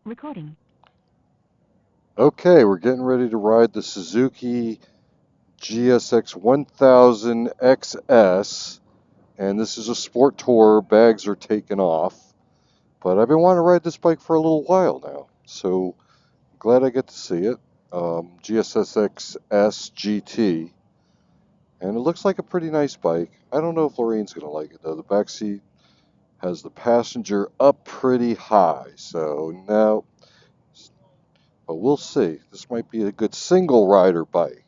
Recording. Okay, we're getting ready to ride the Suzuki GSX1000XS, and this is a sport tour. Bags are taken off, but I've been wanting to ride this bike for a little while now, so glad I get to see it. GSXS1000GT, and it looks like a pretty nice bike. I don't know if Lorraine's gonna like it though. The back seat has the passenger up pretty high, so no, but we'll see. This might be a good single rider bike.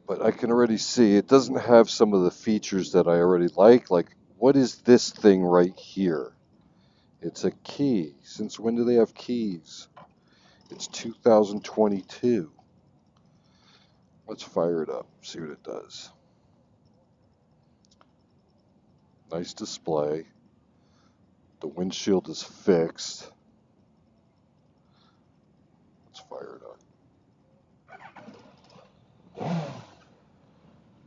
But I can already see it doesn't have some of the features that I already like. Like, what is this thing right here? It's a key. Since when do they have keys? It's 2022. Let's fire it up, see what it does. Nice display. The windshield is fixed. Let's fire it up.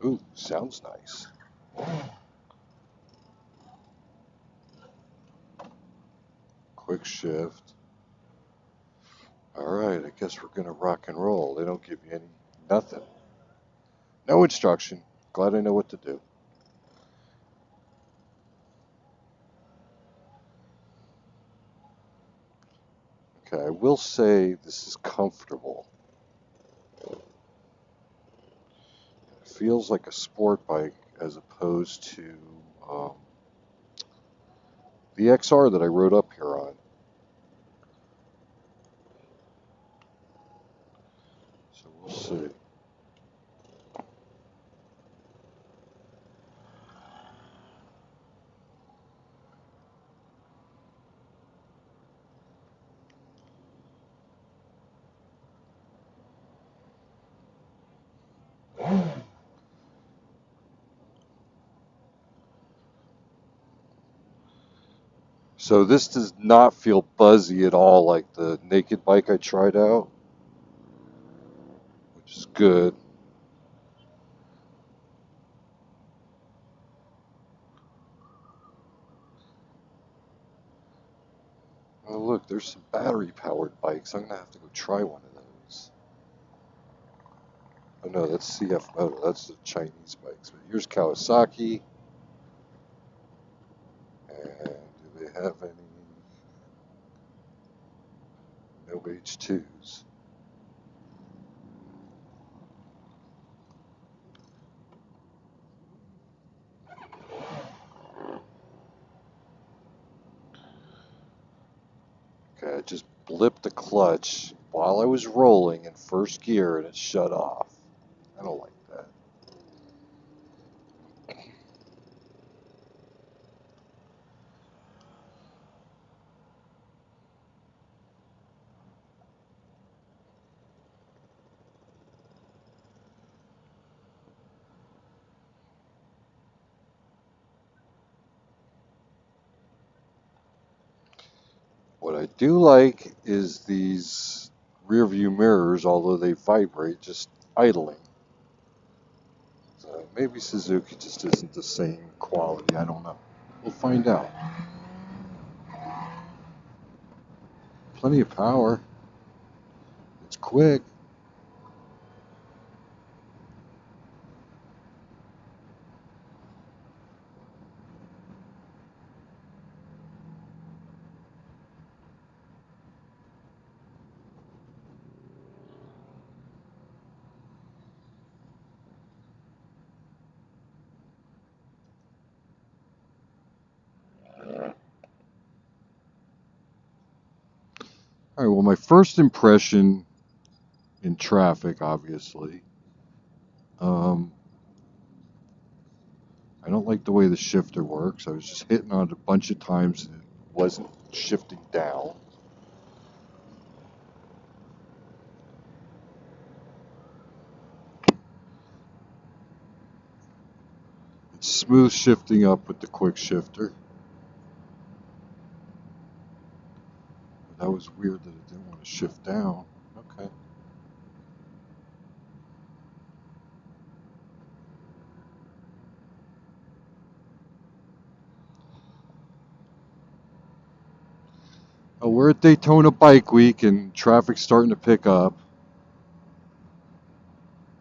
Ooh, sounds nice. Quick shift. Alright, I guess we're gonna rock and roll. They don't give you nothing. No instruction. Glad I know what to do. Okay, I will say this is comfortable. It feels like a sport bike as opposed to um, the XR that I rode up here on. So we'll see. So this does not feel buzzy at all like the naked bike I tried out, which is good. Oh look, there's some battery powered bikes. I'm gonna have to go try one of those. Oh no, that's CF Moto. That's the Chinese bikes. But here's Kawasaki. And do they have any no H2s? Okay, I just blipped the clutch while I was rolling in first gear and it shut off. I don't like that. What I do like is these rear view mirrors, although they vibrate, just idling. So maybe Suzuki just isn't the same quality. I don't know. We'll find out. Plenty of power. It's quick. All right, well, my first impression in traffic, obviously, um, I don't like the way the shifter works. I was just hitting on it a bunch of times and it wasn't shifting down. It's smooth shifting up with the quick shifter. That was weird that it didn't want to shift down. Okay. We're at Daytona Bike Week and traffic's starting to pick up.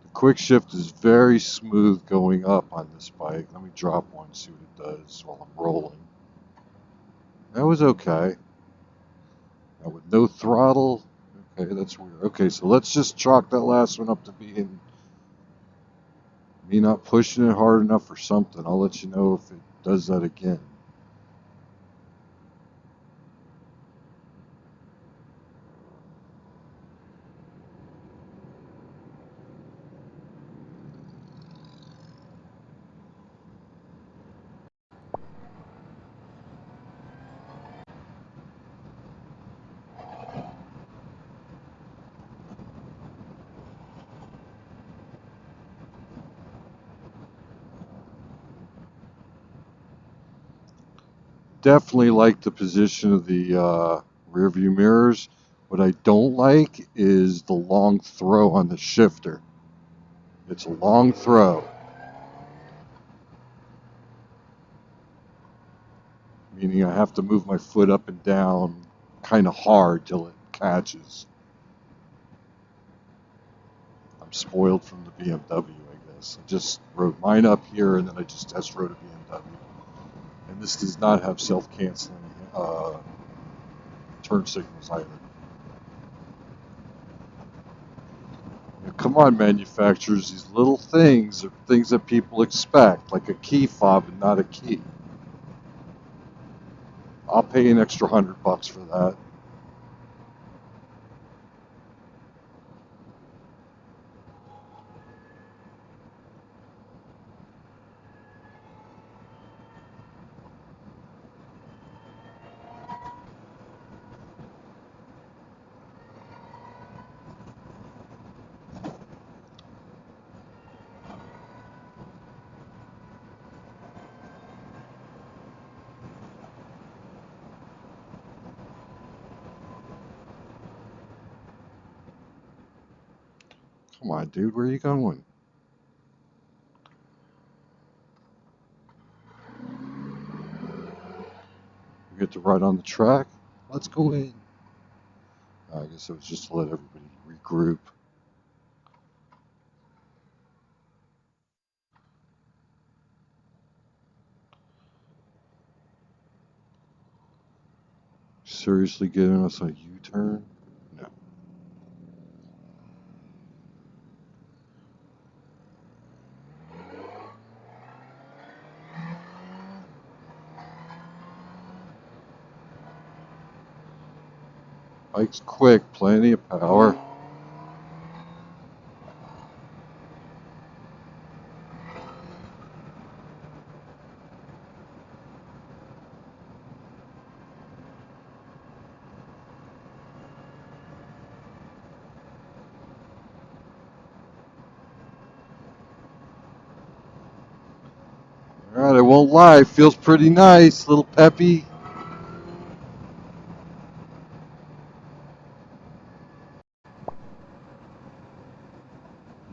The quick shift is very smooth going up on this bike. Let me drop one, see what it does while I'm rolling. That was okay. Now with no throttle, okay, that's weird. Okay, so let's just chalk that last one up to being me not pushing it hard enough or something. I'll let you know if it does that again. Definitely like the position of the rear view mirrors. What I don't like is the long throw on the shifter. It's a long throw, meaning I have to move my foot up and down kind of hard till it catches. I'm spoiled from the BMW, I guess. I just rode mine up here and then I just test rode a BMW. And this does not have self-canceling turn signals either. Come on, manufacturers, these little things are things that people expect, like a key fob and not a key. I'll pay an extra $100 for that. Come on, dude, where are you going? You get to ride on the track? Let's go in. I guess it was just to let everybody regroup. Seriously getting us a U-turn? No. Bike's quick, plenty of power. Alright, I won't lie, feels pretty nice, little peppy.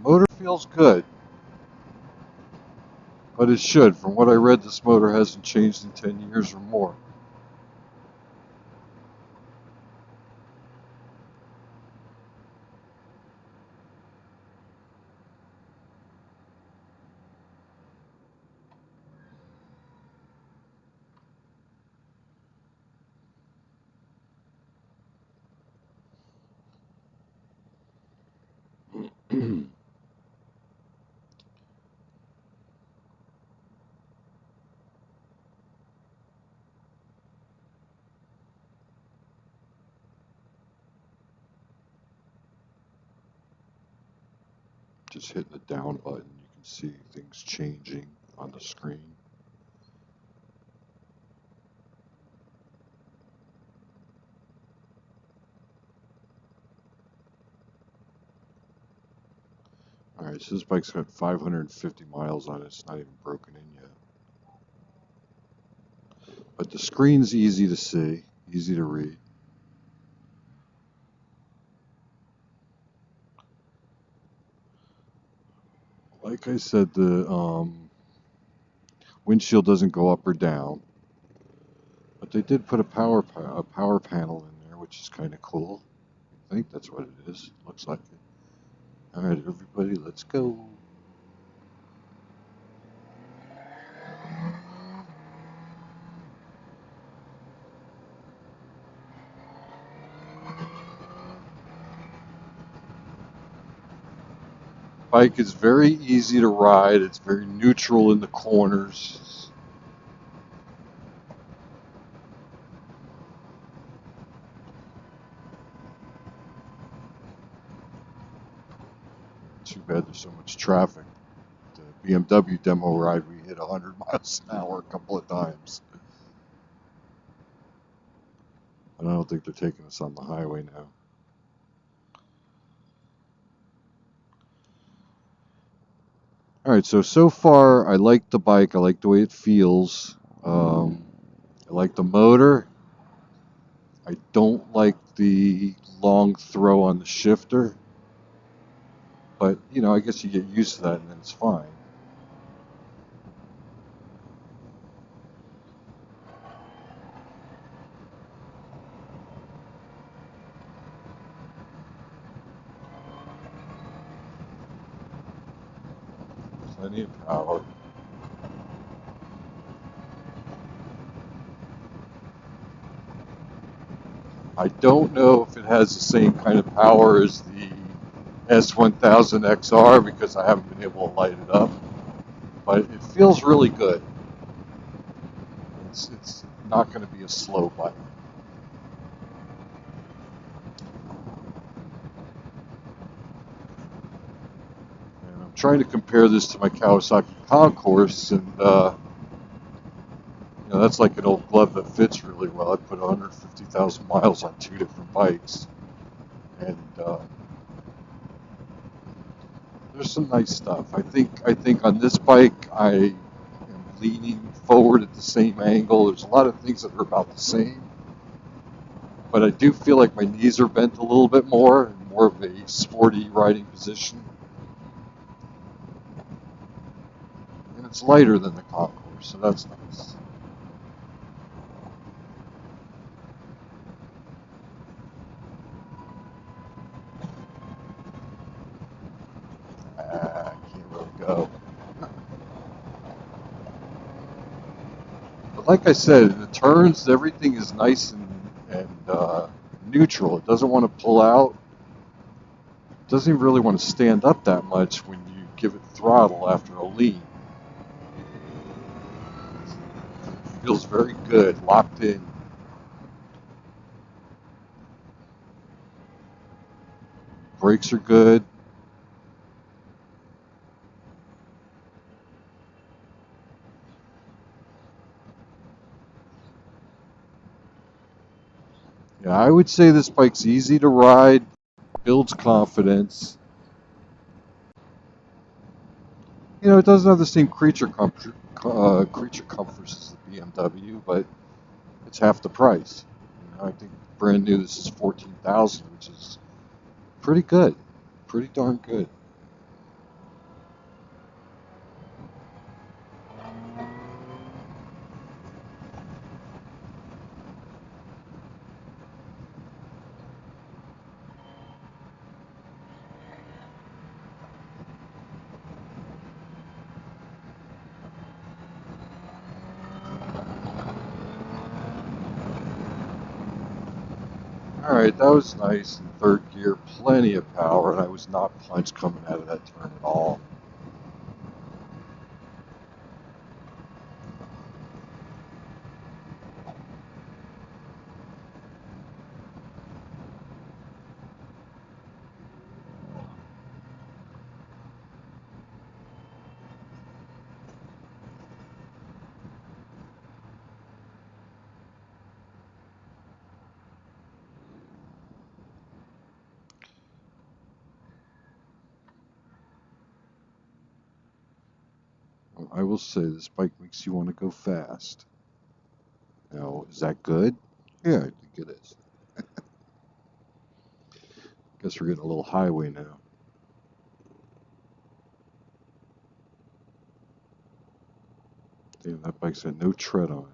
Motor feels good, but it should. From what I read, this motor hasn't changed in 10 years or more. Just hitting the down button, you can see things changing on the screen. Alright, so this bike's got 550 miles on it. It's not even broken in yet. But the screen's easy to see, easy to read. Like I said, the windshield doesn't go up or down. But they did put a power panel in there. which is kind of cool. I think that's what it is. Looks like it. All right, everybody, let's go. Bike is very easy to ride. It's very neutral in the corners. Too bad there's so much traffic. The BMW demo ride, we hit 100 miles an hour a couple of times. And I don't think they're taking us on the highway now. Alright, so far I like the bike. I like the way it feels. I like the motor. I don't like the long throw on the shifter. But, you know, I guess you get used to that and then it's fine. Plenty of power. I don't know if it has the same kind of power as the S1000XR because I haven't been able to light it up. But it feels really good. It's not going to be a slow bike. And I'm trying to compare this to my Kawasaki Concourse, and you know, that's like an old glove that fits really well. I put 150,000 miles on two different bikes, and there's some nice stuff. I think on this bike I am leaning forward at the same angle. There's a lot of things that are about the same, but I do feel like my knees are bent a little bit more of a sporty riding position. And it's lighter than the Concourse, so that's nice. I can't really go. But like I said, in the turns, everything is nice and neutral. It doesn't want to pull out. It doesn't even really want to stand up that much when you give it throttle after a lean. It feels very good, locked in. Brakes are good. Yeah, I would say this bike's easy to ride, builds confidence. You know, it doesn't have the same creature comforts as the BMW, but it's half the price. You know, I think brand new this is 14,000, which is pretty good, pretty darn good. All right, that was nice in third gear, plenty of power, and I was not punched coming out of that turn at all. I will say this bike makes you want to go fast. Now, is that good? Yeah, I think it is. Guess we're getting a little highway now. Damn, that bike's got no tread on it.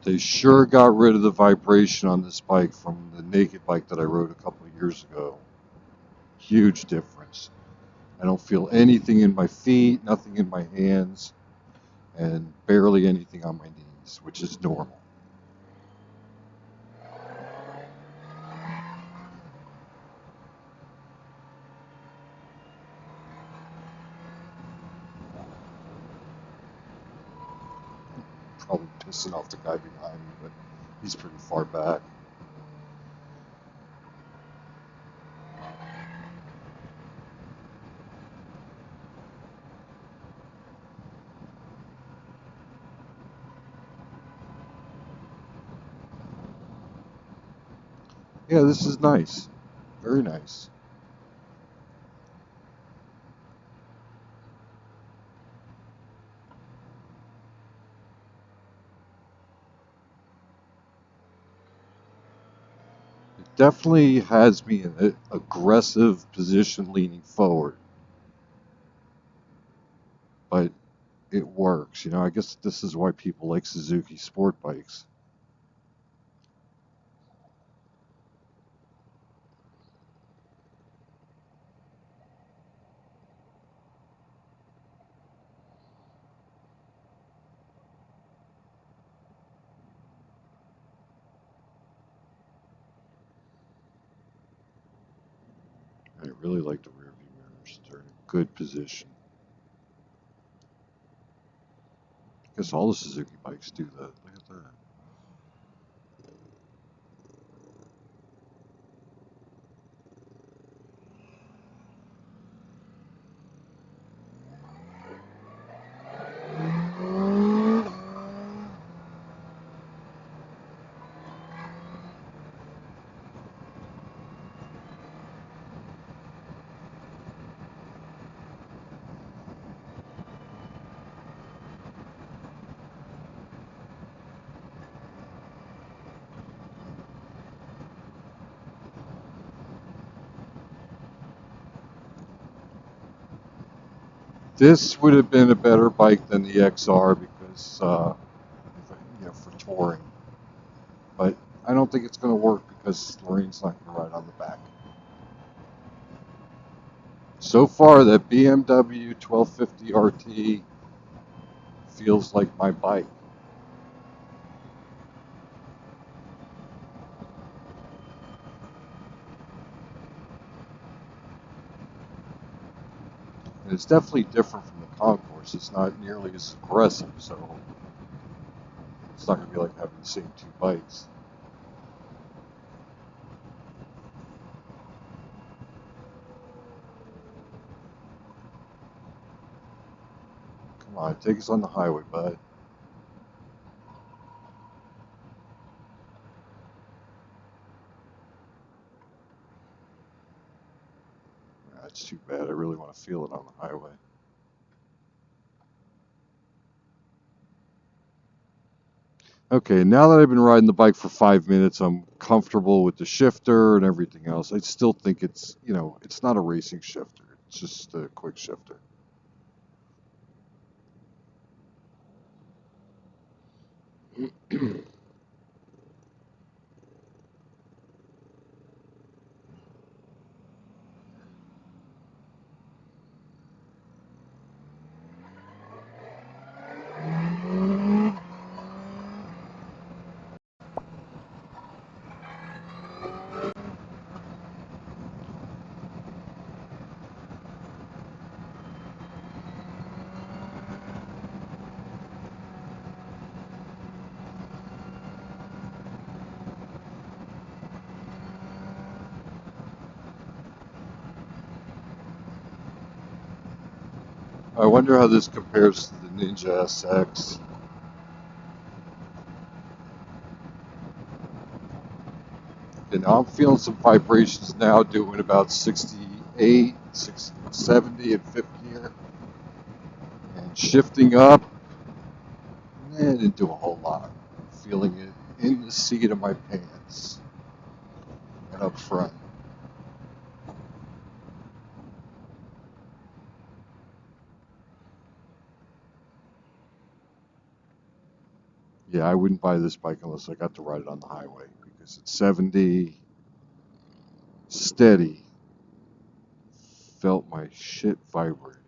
They sure got rid of the vibration on this bike from the naked bike that I rode a couple of years ago. Huge difference. I don't feel anything in my feet, nothing in my hands, and barely anything on my knees, which is normal. Probably pissing off the guy behind me, but he's pretty far back. Yeah, this is nice. Very nice. It definitely has me in an aggressive position leaning forward, but it works. You know, I guess this is why people like Suzuki sport bikes. I really like the rear view mirrors. They're in a good position. I guess all the Suzuki bikes do that. Look at that. This would have been a better bike than the XR because, for touring. But I don't think it's going to work because Lorraine's not going to ride on the back. So far, that BMW 1250 RT feels like my bike. And it's definitely different from the Concourse. It's not nearly as aggressive, so it's not going to be like having the same two bikes. Come on, take us on the highway, bud. That's too bad. I really want to feel it on the highway. Okay, now that I've been riding the bike for 5 minutes, I'm comfortable with the shifter and everything else. I still think it's, it's not a racing shifter. It's just a quick shifter. I wonder how this compares to the Ninja SX. And I'm feeling some vibrations now, doing about 68, 70 in fifth gear. And shifting up, didn't do a whole lot. Feeling it in the seat of my pants and up front. Yeah, I wouldn't buy this bike unless I got to ride it on the highway because it's 70 steady. Felt my shit vibrating.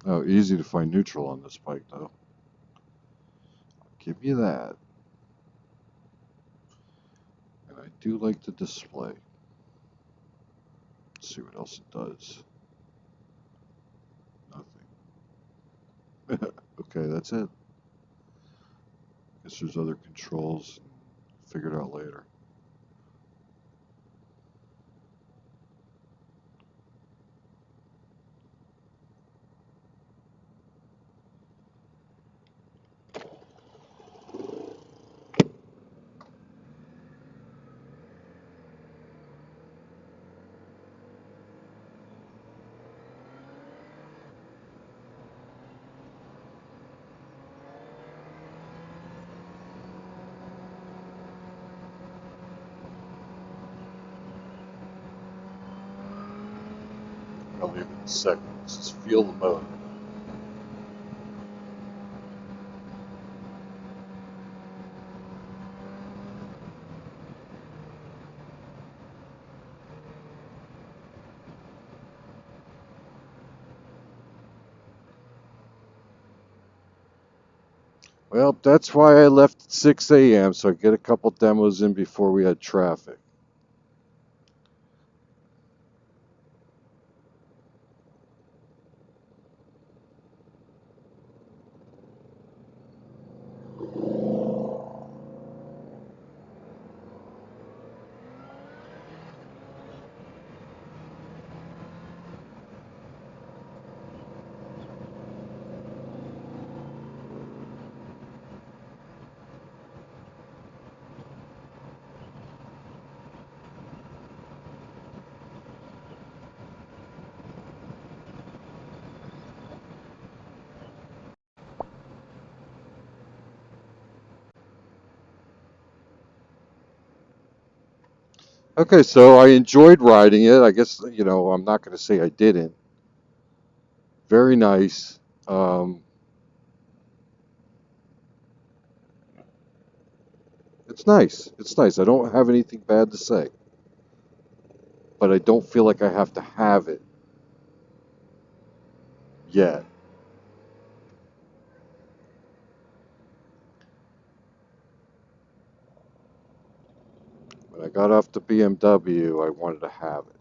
Oh, easy to find neutral on this bike though. I'll give you that. And I do like the display. Let's see what else it does. Nothing. Okay, that's it. Guess there's other controls. Figure it out later. I'll leave it in a second. Let's just feel the motor. Well, that's why I left at 6 a.m. so I get a couple demos in before we had traffic. Okay, so I enjoyed riding it. I guess, I'm not going to say I didn't. Very nice. Um, it's nice. It's nice. I don't have anything bad to say, but I don't feel like I have to have it yet. When I got off the BMW, I wanted to have it.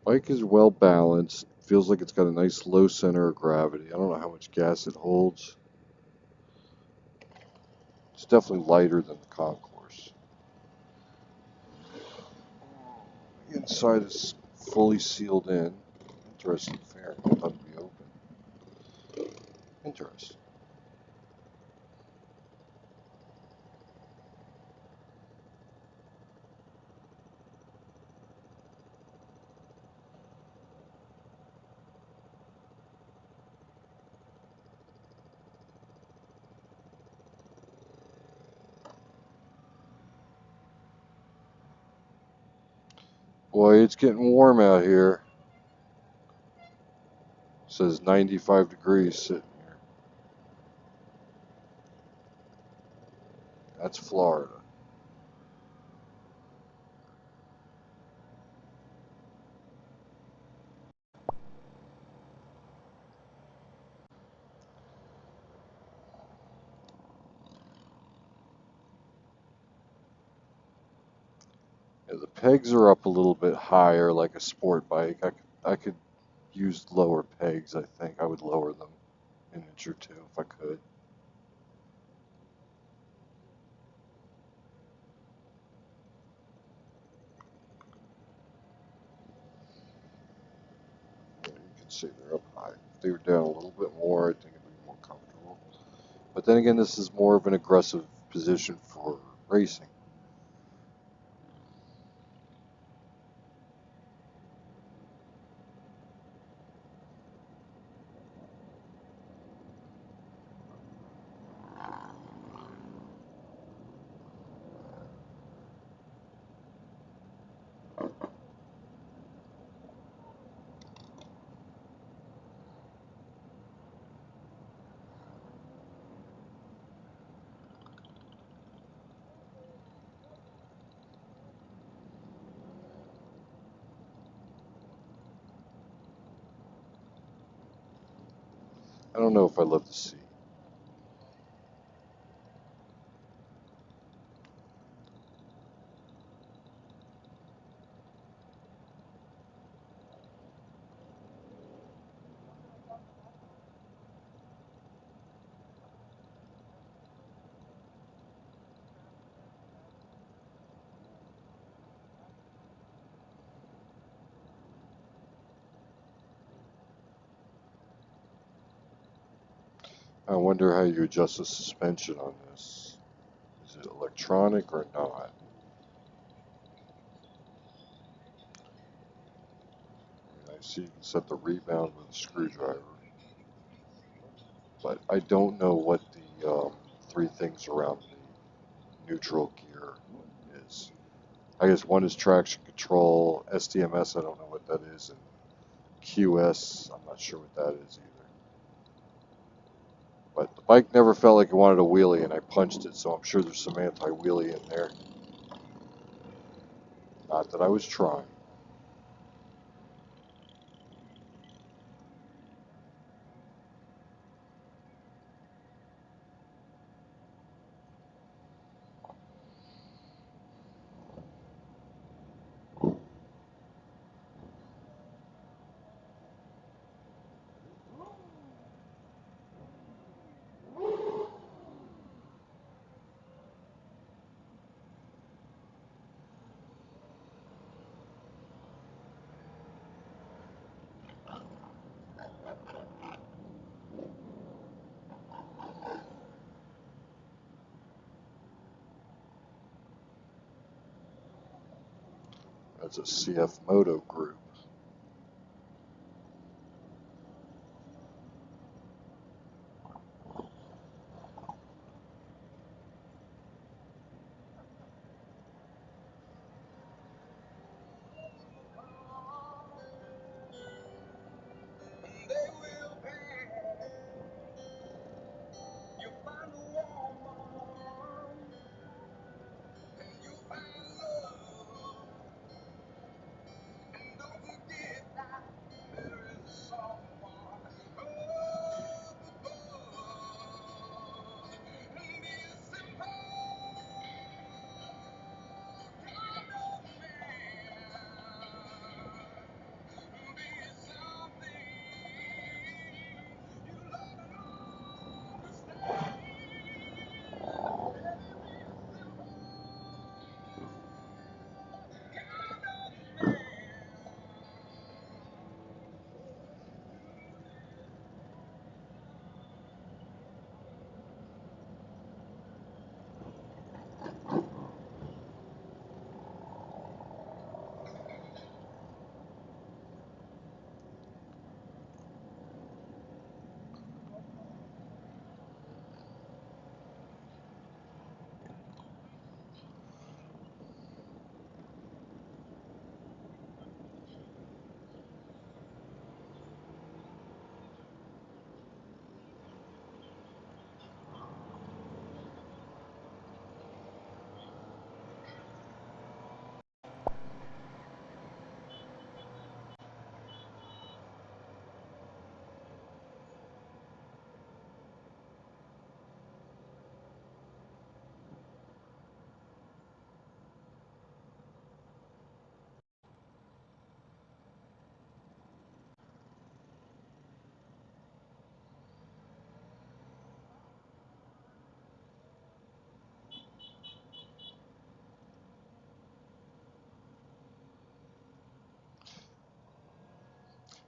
Bike is well balanced. Feels like it's got a nice low center of gravity. I don't know how much gas it holds. It's definitely lighter than the Concourse. Inside is fully sealed in. Interesting fairing. I thought it'd be open. Interesting. Boy, it's getting warm out here. It says 95 degrees sitting here. That's Florida. Yeah, the pegs are up a little bit higher, like a sport bike. I could use lower pegs, I think. I would lower them an inch or two if I could. Yeah, you can see they're up high. If they were down a little bit more, I think it'd be more comfortable. But then again, this is more of an aggressive position for racing. I don't know if I love the seat. I wonder how you adjust the suspension on this. Is it electronic or not? I see you can set the rebound with a screwdriver, but I don't know what the three things around the neutral gear is. I guess one is traction control, STMS, I don't know what that is, and QS, I'm not sure what that is either. But the bike never felt like it wanted a wheelie, and I punched it, so I'm sure there's some anti-wheelie in there. Not that I was trying. That's a CF Moto group.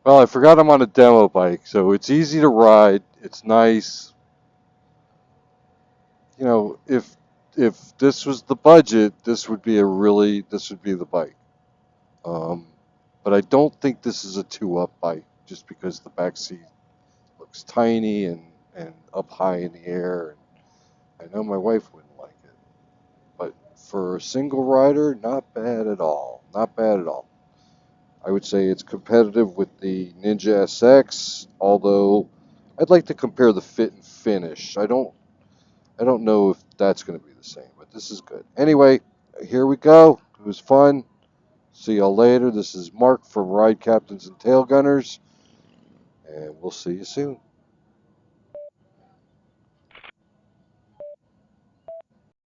Well, I forgot I'm on a demo bike, so it's easy to ride. It's nice. You know, if this was the budget, this would be the bike. Um, but I don't think this is a two-up bike, just because the back seat looks tiny and up high in the air. And I know my wife wouldn't like it, but for a single rider, not bad at all. Not bad at all. I would say it's competitive with the Ninja SX, although I'd like to compare the fit and finish. I don't know if that's going to be the same, but this is good. Anyway, here we go. It was fun. See y'all later. This is Mark from Ride Captains and Tail Gunners, and we'll see you soon.